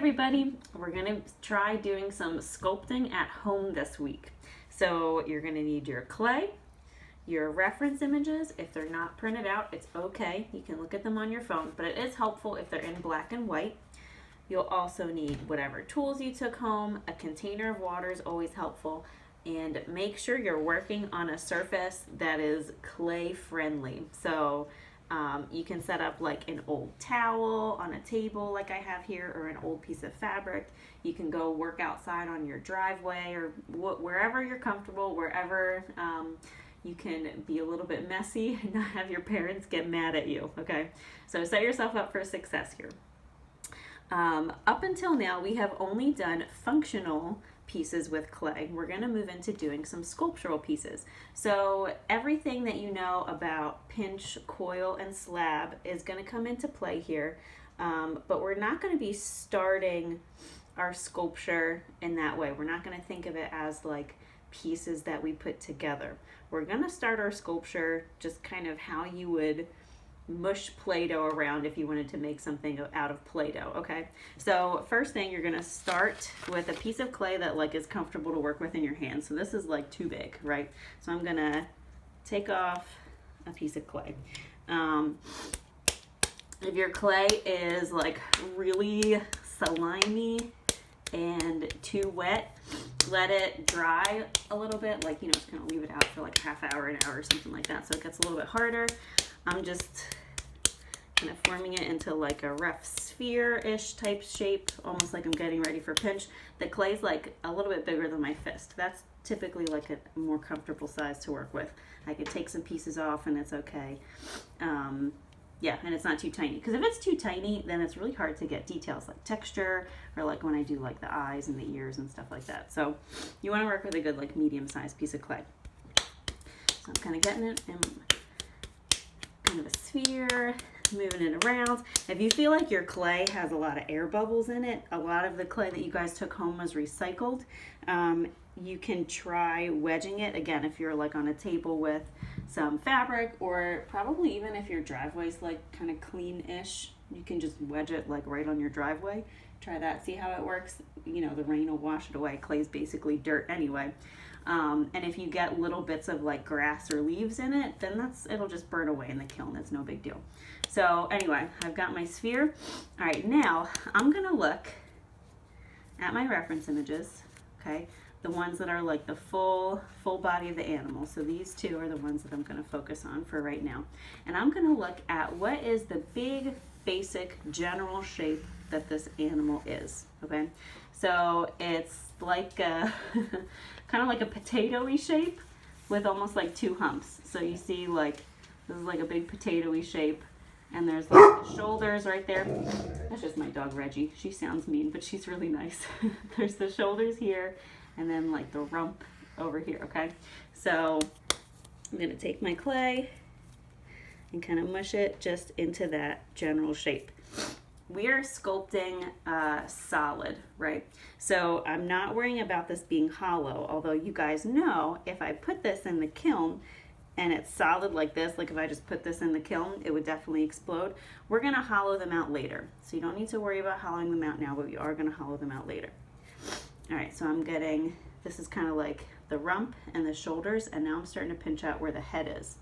everybody, we're going to try doing some sculpting at home this week. So you're going to need your clay, your reference images. If they're not printed out, it's okay. You can look at them on your phone, but it is helpful if they're in black and white. You'll also need whatever tools you took home. A container of water is always helpful. And make sure you're working on a surface that is clay friendly. So you can set up like an old towel on a table like I have here, or an old piece of fabric. You can go work outside on your driveway, or wherever you're comfortable, wherever you can be a little bit messy and not have your parents get mad at you, okay? So set yourself up for success here. Up until now, we have only done functional pieces with clay. We're going to move into doing some sculptural pieces. So everything that you know about pinch, coil, and slab is going to come into play here, but we're not going to be starting our sculpture in that way. We're not going to think of it as like pieces that we put together. We're going to start our sculpture just kind of how you would mush Play-Doh around if you wanted to make something out of Play-Doh, okay? So first thing, you're gonna start with a piece of clay that like is comfortable to work with in your hand. So this is like too big, right? So I'm gonna take off a piece of clay. If your clay is like really slimy and too wet, let it dry a little bit, like, just kind of leave it out for like a half hour, an hour, or something like that, so it gets a little bit harder. I'm just kind of forming it into like a rough sphere-ish type shape, almost like I'm getting ready for pinch. The clay's like a little bit bigger than my fist. That's typically like a more comfortable size to work with. I could take some pieces off and it's okay. Yeah, and it's not too tiny. Because if it's too tiny, then it's really hard to get details like texture, or like when I do like the eyes and the ears and stuff like that. So you want to work with a good like medium-sized piece of clay. So I'm kind of getting it in kind of a sphere, moving it around. If you feel like your clay has a lot of air bubbles in it, a lot of the clay that you guys took home was recycled. You can try wedging it, again, if you're like on a table with some fabric, or probably even if your driveway's like kind of clean-ish, you can just wedge it like right on your driveway. Try that, see how it works. The rain will wash it away. Clay's basically dirt anyway. And if you get little bits of like grass or leaves in it, then it'll just burn away in the kiln. It's no big deal. So anyway, I've got my sphere. All right, now I'm gonna look at my reference images, okay? The ones that are like the full body of the animal. So these two are the ones that I'm gonna focus on for right now. And I'm gonna look at what is the big, basic, general shape that this animal is, okay? So it's like a, kind of like a potato-y shape with almost like two humps. So you see like, this is like a big potato-y shape, and there's like the shoulders right there. That's just my dog Reggie. She sounds mean, but she's really nice. There's the shoulders here, and then like the rump over here, okay? So I'm gonna take my clay and kind of mush it just into that general shape. We are sculpting solid, right? So I'm not worrying about this being hollow, although you guys know if I put this in the kiln and it's solid like this, like if I just put this in the kiln, it would definitely explode. We're gonna hollow them out later. So you don't need to worry about hollowing them out now, but we are gonna hollow them out later. All right, so I'm getting, this is kind of like the rump and the shoulders, and now I'm starting to pinch out where the head is.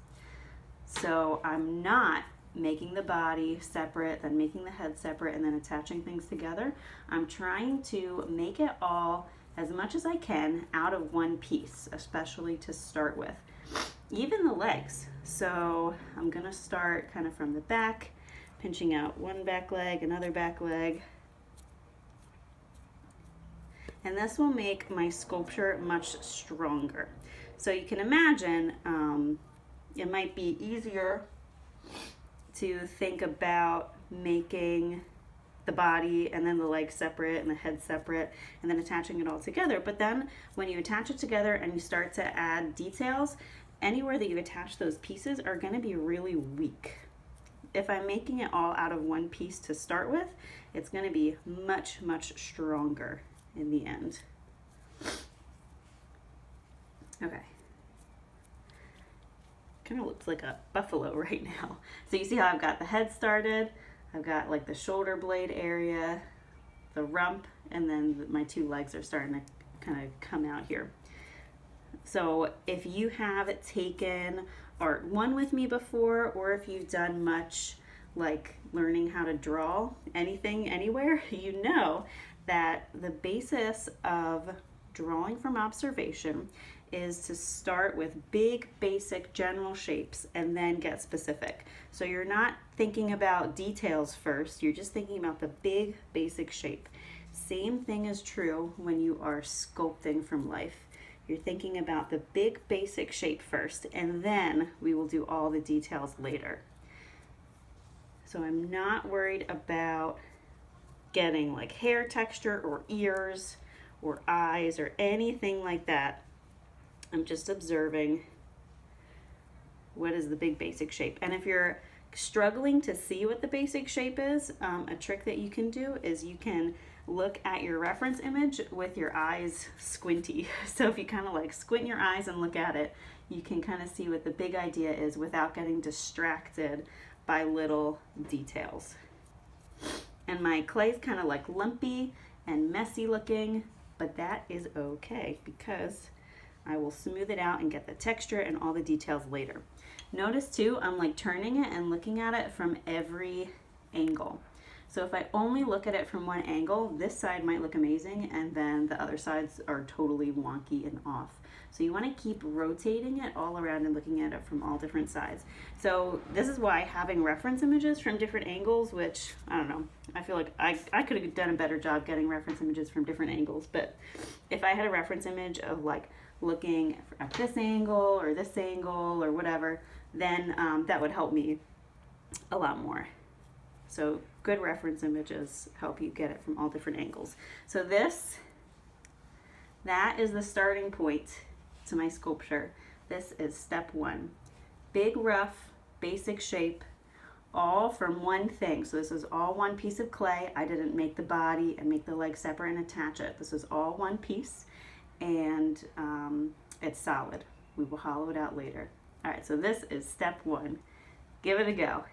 So I'm not making the body separate, then making the head separate, and then attaching things together. I'm trying to make it all, as much as I can, out of one piece, especially to start with. Even the legs. So I'm gonna start kind of from the back, pinching out one back leg, another back leg. And this will make my sculpture much stronger. So you can imagine it might be easier to think about making the body and then the legs separate and the head separate and then attaching it all together. But then when you attach it together and you start to add details, anywhere that you attach those pieces are going to be really weak. If I'm making it all out of one piece to start with, it's going to be much, much stronger in the end. Okay. Kind of looks like a buffalo right now. So you see how I've got the head started, I've got like the shoulder blade area, the rump, and then my two legs are starting to kind of come out here. So if you have taken Art 1 with me before, or if you've done much like learning how to draw anything anywhere, you know that the basis of drawing from observation is to start with big, basic, general shapes and then get specific. So you're not thinking about details first, you're just thinking about the big, basic shape. Same thing is true when you are sculpting from life. You're thinking about the big, basic shape first, and then we will do all the details later. So I'm not worried about getting like hair texture or ears or eyes or anything like that. I'm just observing what is the big basic shape. And if you're struggling to see what the basic shape is, a trick that you can do is you can look at your reference image with your eyes squinty. So if you kind of like squint your eyes and look at it, you can kind of see what the big idea is without getting distracted by little details. And my clay is kind of like lumpy and messy looking, but that is okay because I will smooth it out and get the texture and all the details later. Notice too, I'm like turning it and looking at it from every angle. So if I only look at it from one angle, this side might look amazing and then the other sides are totally wonky and off. So you want to keep rotating it all around and looking at it from all different sides. So this is why having reference images from different angles, which I don't know, I feel like I could have done a better job getting reference images from different angles, but if I had a reference image of like looking at this angle or whatever, then that would help me a lot more. So good reference images help you get it from all different angles. So that is the starting point to my sculpture. This is step 1. Big, rough, basic shape, all from one thing. So this is all one piece of clay. I didn't make the body and make the legs separate and attach it. This is all one piece, and it's solid. We will hollow it out later. All right, so this is step 1. Give it a go.